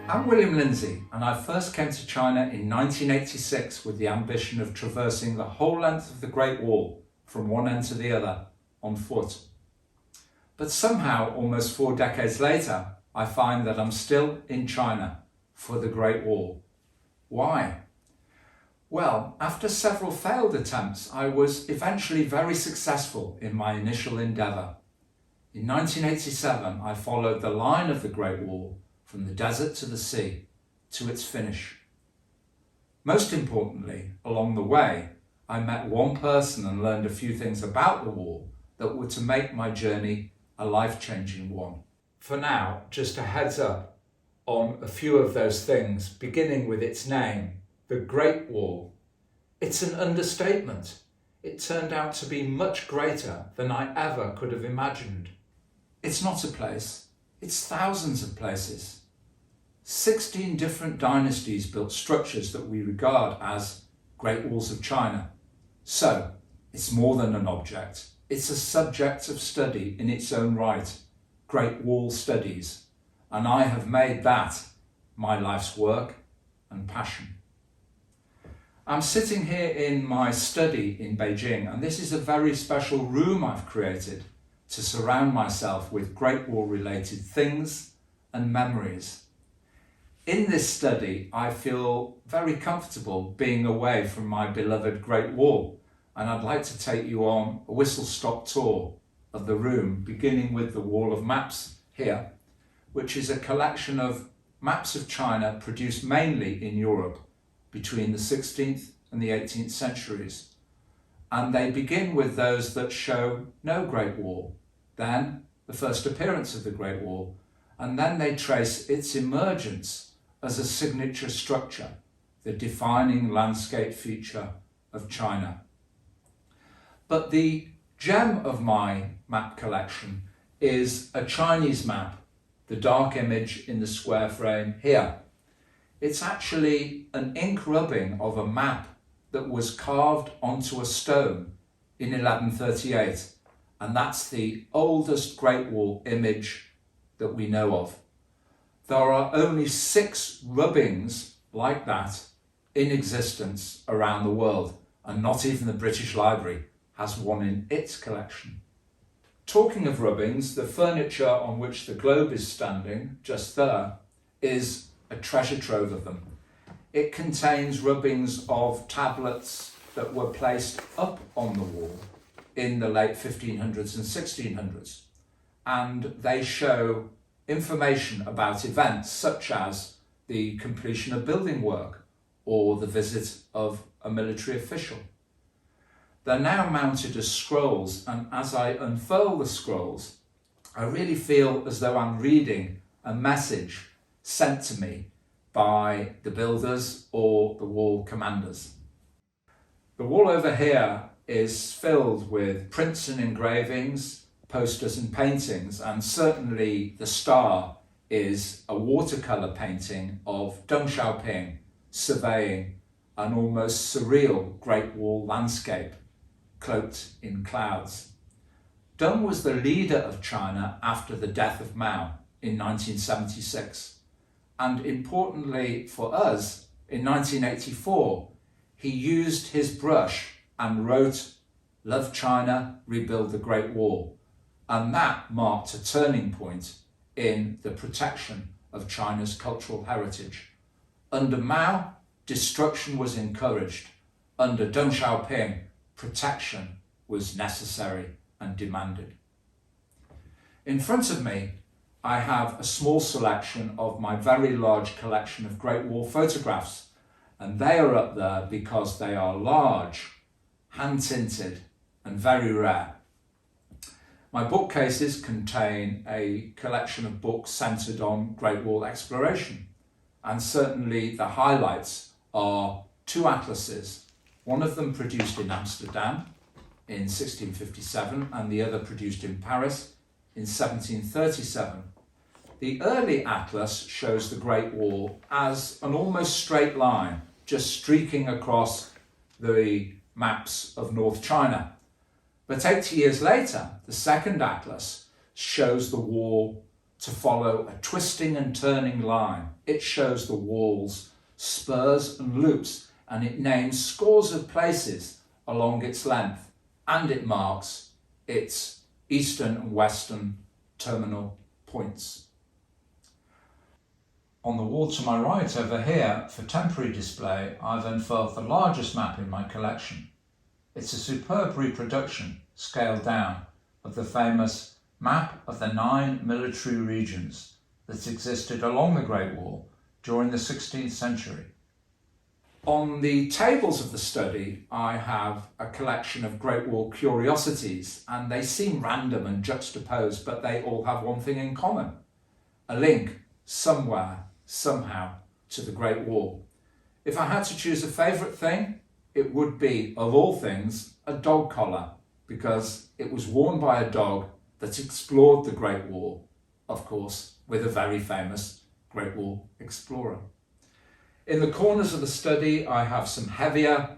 I'm William Lindsay, and I first came to China in 1986 with the ambition of traversing the whole length of the Great Wall from one end to the other on foot. But somehow, almost 4 decades later, I find that I'm still in China for the Great Wall. Why? Well, after several failed attempts, I was eventually very successful in my initial endeavour. In 1987, I followed the line of the Great Wall from the desert to the sea, to its finish. Most importantly, along the way, I met one person and learned a few things about the wall that were to make my journey a life-changing one. For now, just a heads up on a few of those things, beginning with its name, the Great Wall. It's an understatement. It turned out to be much greater than I ever could have imagined. It's not a place, it's thousands of places. 16 different dynasties built structures that we regard as Great Walls of China. So, it's more than an object. It's a subject of study in its own right, Great Wall studies, and I have made that my life's work and passion. I'm sitting here in my study in Beijing, and this is a very special room I've created to surround myself with Great Wall related things and memories. In this study, I feel very comfortable being away from my beloved Great Wall, and I'd like to take you on a whistle-stop tour of the room, beginning with the wall of maps here, which is a collection of maps of China produced mainly in Europe between the 16th and the 18th centuries. And they begin with those that show no Great Wall, then the first appearance of the Great Wall, and then they trace its emergence as a signature structure, the defining landscape feature of China. But the gem of my map collection is a Chinese map, the dark image in the square frame here. It's actually an ink rubbing of a map that was carved onto a stone in 1138, and that's the oldest Great Wall image that we know of. There are only 6 rubbings like that in existence around the world, and not even the British Library has one in its collection. Talking of rubbings, the furniture on which the globe is standing, just there, is a treasure trove of them. It contains rubbings of tablets that were placed up on the wall in the late 1500s and 1600s, and they show information about events such as the completion of building work or the visit of a military official. They're now mounted as scrolls, and as I unfurl the scrolls, I really feel as though I'm reading a message sent to me by the builders or the wall commanders. The wall over here is filled with prints and engravings, posters and paintings, and certainly the star is a watercolour painting of Deng Xiaoping surveying an almost surreal Great Wall landscape cloaked in clouds. Deng was the leader of China after the death of Mao in 1976, and importantly for us, in 1984, he used his brush and wrote, "Love China, rebuild the Great Wall," and that marked a turning point in the protection of China's cultural heritage. Under Mao, destruction was encouraged. Under Deng Xiaoping, protection was necessary and demanded. In front of me, I have a small selection of my very large collection of Great Wall photographs, and they are up there because they are large, hand-tinted, and very rare. My bookcases contain a collection of books centred on Great Wall exploration, and certainly the highlights are 2 atlases, one of them produced in Amsterdam in 1657 and the other produced in Paris in 1737. The early atlas shows the Great Wall as an almost straight line, just streaking across the maps of North China. But 80 years later, the second atlas shows the wall to follow a twisting and turning line. It shows the wall's spurs and loops, and it names scores of places along its length, and it marks its eastern and western terminal points. On the wall to my right over here, for temporary display, I've unfurled the largest map in my collection. It's a superb reproduction, scaled down, of the famous map of the 9 military regions that existed along the Great Wall during the 16th century. On the tables of the study, I have a collection of Great Wall curiosities, and they seem random and juxtaposed, but they all have one thing in common: a link somewhere, somehow, to the Great Wall. If I had to choose a favourite thing, it would be, of all things, a dog collar, because it was worn by a dog that explored the Great Wall, of course, with a very famous Great Wall explorer. In the corners of the study, I have some heavier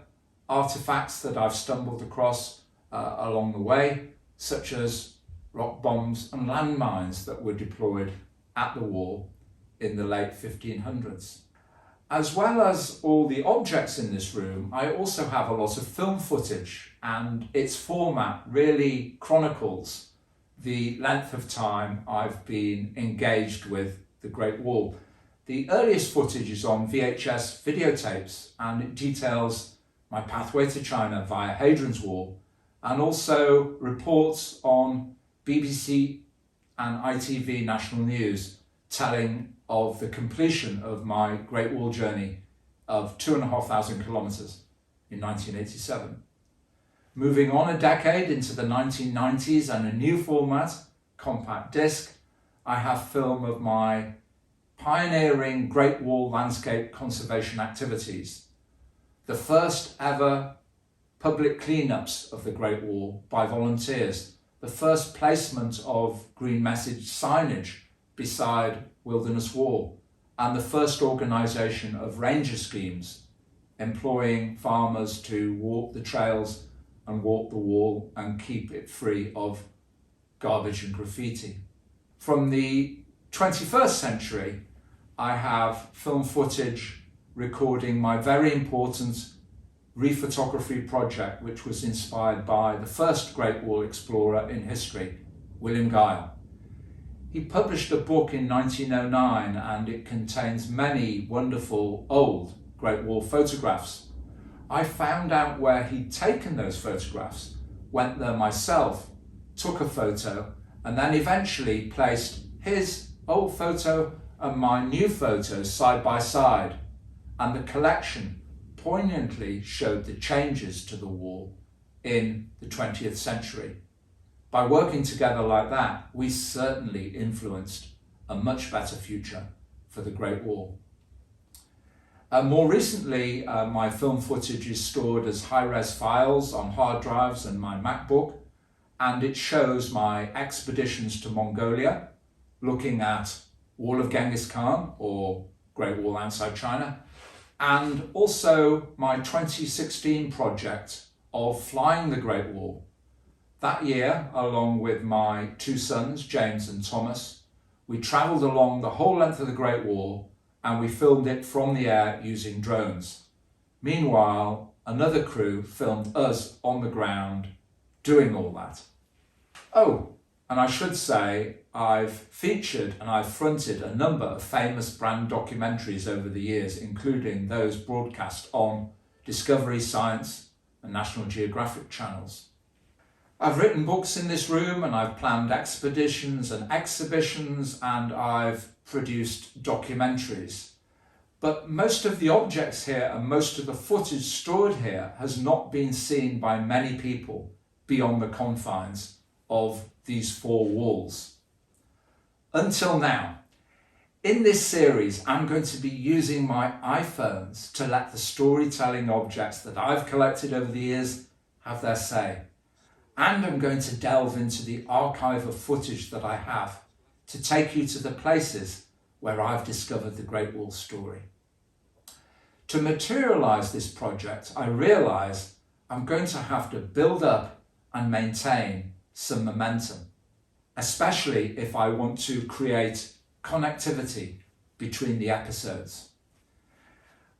artefacts that I've stumbled across along the way, such as rock bombs and landmines that were deployed at the wall in the late 1500s. As well as all the objects in this room, I also have a lot of film footage, and its format really chronicles the length of time I've been engaged with the Great Wall. The earliest footage is on VHS videotapes, and it details my pathway to China via Hadrian's Wall, and also reports on BBC and ITV national news telling of the completion of my Great Wall journey of 2,500 kilometres in 1987. Moving on a decade into the 1990s and a new format, compact disc, I have film of my pioneering Great Wall landscape conservation activities, the first ever public cleanups of the Great Wall by volunteers, the first placement of green message signage beside Wilderness Wall, and the first organisation of ranger schemes employing farmers to walk the trails and walk the wall and keep it free of garbage and graffiti. From the 21st century, I have film footage recording my very important rephotography project, which was inspired by the first Great Wall explorer in history, William Gyle. He published a book in 1909, and it contains many wonderful old Great Wall photographs. I found out where he'd taken those photographs, went there myself, took a photo, and then eventually placed his old photo and my new photos side by side, and the collection poignantly showed the changes to the wall in the 20th century. By working together like that, we certainly influenced a much better future for the Great Wall. More recently, my film footage is stored as high-res files on hard drives and my MacBook, and it shows my expeditions to Mongolia, looking at Wall of Genghis Khan, or Great Wall outside China, and also my 2016 project of flying the Great Wall. That year, along with my two sons, James and Thomas, we travelled along the whole length of the Great Wall, and we filmed it from the air using drones. Meanwhile, another crew filmed us on the ground doing all that. Oh, and I should say, I've featured and I've fronted a number of famous brand documentaries over the years, including those broadcast on Discovery, Science and National Geographic channels. I've written books in this room, and I've planned expeditions and exhibitions, and I've produced documentaries. But most of the objects here and most of the footage stored here has not been seen by many people beyond the confines of these four walls. Until now. In this series, I'm going to be using my iPhones to let the storytelling objects that I've collected over the years have their say. And I'm going to delve into the archive of footage that I have to take you to the places where I've discovered the Great Wall story. To materialise this project, I realise I'm going to have to build up and maintain some momentum. especially if I want to create connectivity between the episodes.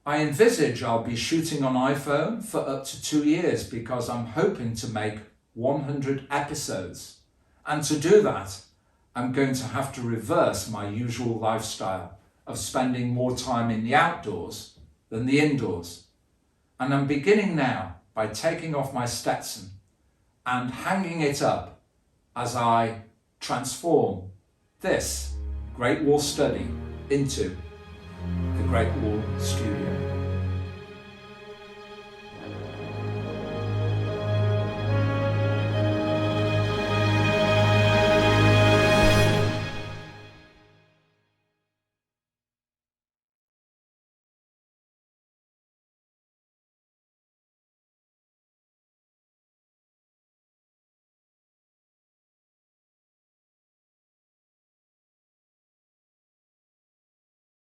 I envisage I'll be shooting on iPhone for up to 2 years because I'm hoping to make 100 episodes. And to do that, I'm going to have to reverse my usual lifestyle of spending more time in the outdoors than the indoors. And I'm beginning now by taking off my Stetson and hanging it up as I transform this Great Wall study into the Great Wall Studio.